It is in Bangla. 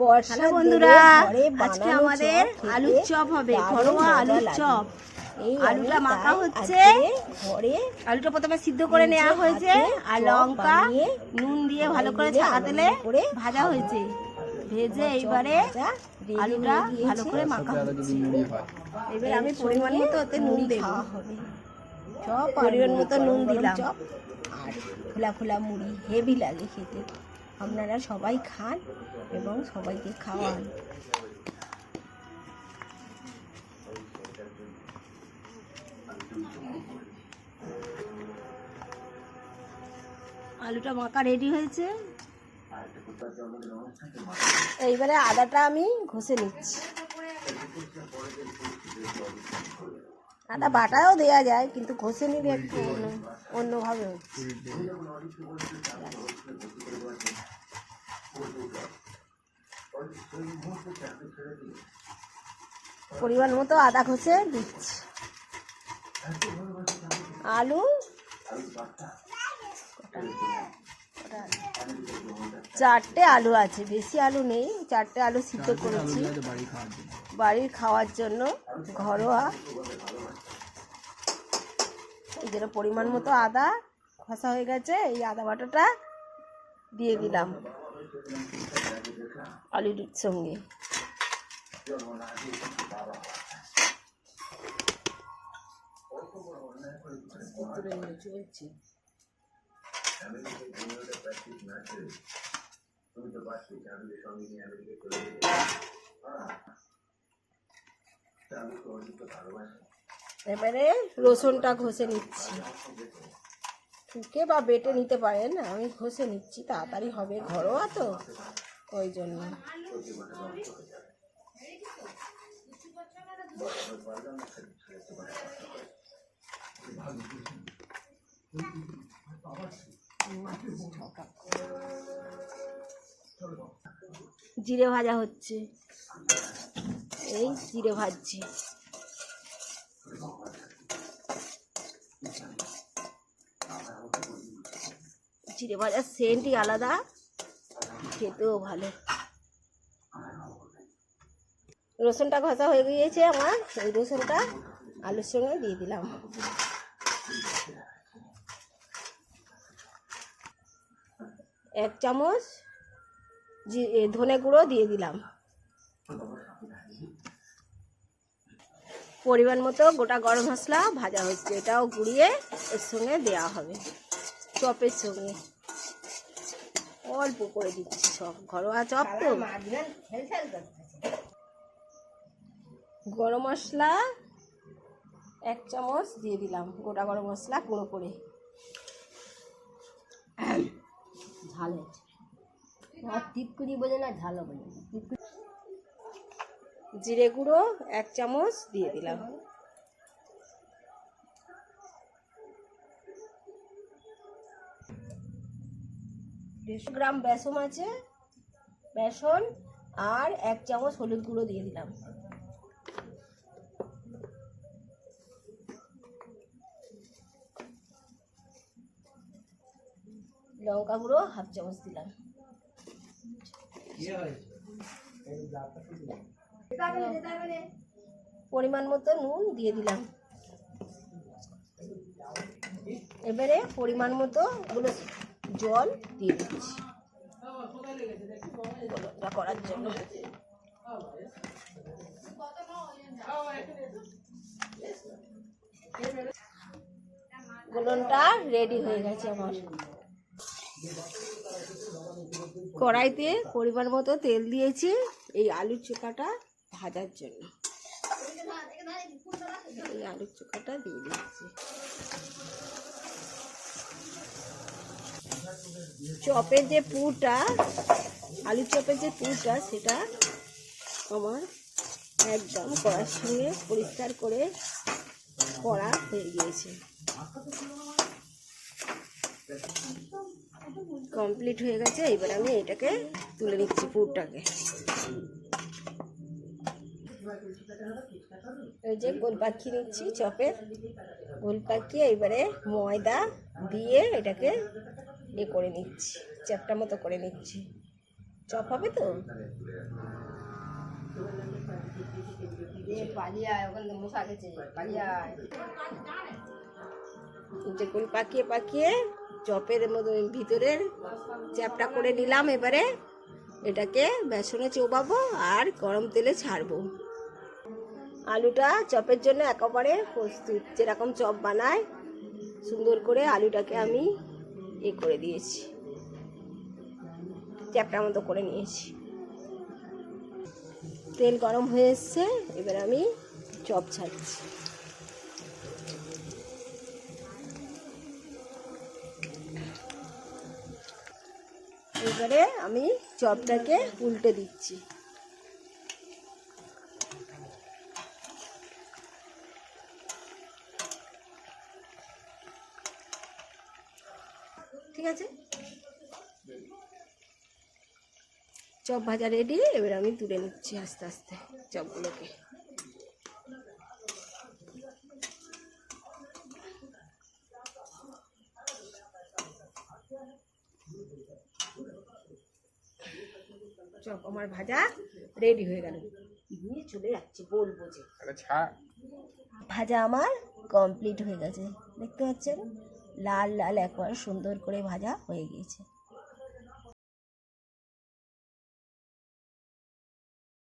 বর্ষা বন্ধুরা, আজকে আমাদের আলুর চপ হবে, ঘরোয়া আলুর চপ। আলুটা মাখা হচ্ছে, আলুটা প্রথমে সিদ্ধ করে নেওয়া হয়েছে আর লঙ্কা নুন দিয়ে ভালো করে ছাকা তেলে ভাজা হয়েছে। ভেজে এইবারে আলুটা ভালো করে মাখা হচ্ছে। এবারে আমি পরিমাণ মতো ওতে নুন দেব, পরিমাণ মতো নুন দিলাম। আর খোলা খোলা মুড়ি হেভি লাগে খেতে। আপনারা সবাই খান এবং সবাইকে খাওয়ান। আলুটা মাখা রেডি হয়েছে। এইবারে আদাটা আমি ঘষে নিচ্ছি। আদা বাটাও দেওয়া যায়, কিন্তু ঘষে নিলে একটু অন্যভাবে হচ্ছে। পরিমাণ মতো আদা ঘষে দিচ্ছি। আলু 4টে আলু আছে, বেশি আলু নেই। 4টে আলু সিদ্ধ করেছি বাড়ির খাওয়ার জন্য, ঘরোয়া। এই জন্য পরিমাণ মতো আদা ঘষা হয়ে গেছে। এই আদা বাটাটা দিয়ে দিলাম আলুর সঙ্গে। এবারে রসুনটা ঘষে নিচ্ছি। ঠুকে বা বেটে নিতে পারেন, আমি ঘষে নিচ্ছি, তাড়াতাড়ি হবে, ঘরোয়া তো, ওই জন্য। জিরে ভাজা হচ্ছে, এই জিরে ভাজছি। জিরে ভাজার সেন্টই আলাদা, খেতেও ভালো। রসুনটা ঘষা হয়ে গিয়েছে আমার, এই রসুনটা আলুর সঙ্গে দিয়ে দিলাম। এক চামচ ধনে গুঁড়ো দিয়ে দিলাম। পরিমাণ মতো গোটা গরম মশলা ভাজা হচ্ছে, এটাও গুঁড়িয়ে এর সঙ্গে দেওয়া হবে চপের সঙ্গে। অল্প করে দিচ্ছি, সব ঘরোয়া চপ তো। গরম মশলা 1 চামচ দিয়ে দিলাম, গোটা গরম মশলা গুঁড়ো করে। ঝাল হচ্ছে, টিপকুড়ি বোঝে না, ঝাল হবে। জিরে গুঁড়ো 1 চামচ দিয়ে দিলাম। গ্রাম বেসন আছে, বেসন আর 1 চামচ হলুদ গুঁড়ো দিয়ে দিলাম। লঙ্কা গুঁড়ো 1/2 চামচ দিলাম। পরিমাণ মতো নুন দিয়ে দিলাম। এবারে পরিমাণ মতো গুলো জল দিয়ে দিচ্ছি করার জন্য। গোলনটা রেডি হয়ে গেছে আমার। কড়াইতে পরিমাণ মতো তেল দিয়েছি এই আলুর চোখাটা ভাজার জন্য। এই আলুর চোখাটা দিয়ে দিচ্ছি। চপের যে পুরটা, আলুর চপের যে পুরটা, সেটা আমার একদম কড়ার সঙ্গে পরিষ্কার করে করা হয়ে গিয়েছে। কমপ্লিট হয়ে গেছে। এবার আমি এটাকে তুলে নিচ্ছি, পুরটাকে। এই যে গোল পাখি নিচ্ছি, চপের গোল পাখি। এবারে ময়দা দিয়ে এটাকে করে নিচ্ছি, চ্যাপটা মতো করে নিচ্ছি। চপ হবে তো? যেগুলো পাকিয়ে পাকিয়ে চপের মধ্যে ভিতরের চ্যাপটা করে নিলাম। এবারে এটাকে বেসনে চোবাবো আর গরম তেলে ছাড়বো। আলুটা চপের জন্য একেবারে প্রস্তুত। যেরকম চপ বানায় সুন্দর করে আলুটাকে আমি করে দিয়েছি, চ্যাপটার মতো করে নিয়েছি। তেল গরম হয়ে এসছে, এবার আমি চপ ছাড়ছি। এবারে আমি চপটাকে উল্টে দিচ্ছি। ঠিক আছে, চপ ভাজা রেডি। এবার আমি তুলে নিচ্ছি আস্তে আস্তে চপগুলোকে। চপ আমার ভাজা রেডি হয়ে গেল। নিয়ে চলে যাচ্ছি, বলবো যে ভাজা আমার কমপ্লিট হয়ে গেছে। দেখতে পাচ্ছেন লাল লাল একবার সুন্দর করে ভাজা হয়ে গিয়েছে।